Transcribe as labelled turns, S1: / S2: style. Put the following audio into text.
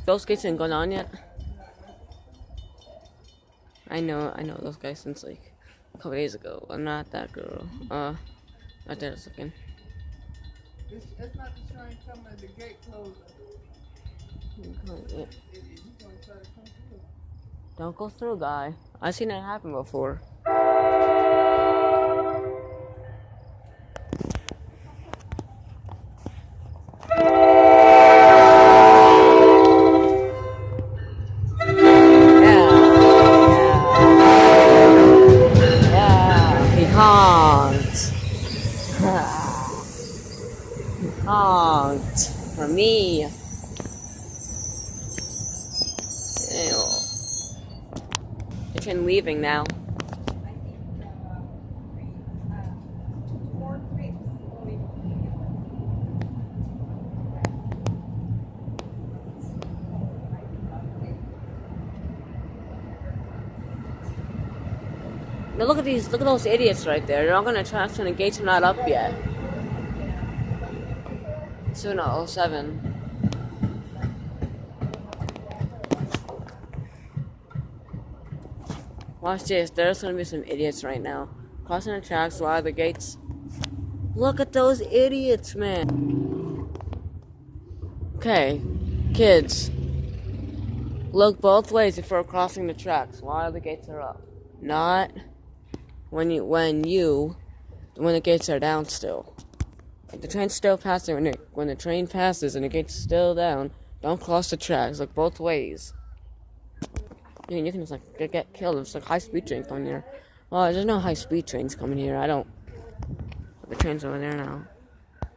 S1: Those gates ain't gone on yet. I know those guys since like a couple days ago. I'm not that girl. Right there, a second.
S2: It's not the train coming at the gate closing.
S1: Don't go through, guy. I've seen that happen before. He honked. He honked for me. Ew. The train leaving now. Now look at those idiots right there. They're all gonna tracks and the gates are not up yet. 7:07. Watch this. There's gonna be some idiots right now crossing the tracks while the gates. Look at those idiots, man. Okay, kids. Look both ways before crossing the tracks while the gates are up. Not when the gates are down still. If the train's still passing, when the train passes and the gate's still down, don't cross the tracks. Look both ways. You can just like get killed. It's like high-speed trains coming here. Well, there's no high-speed trains coming here. The train's over there now.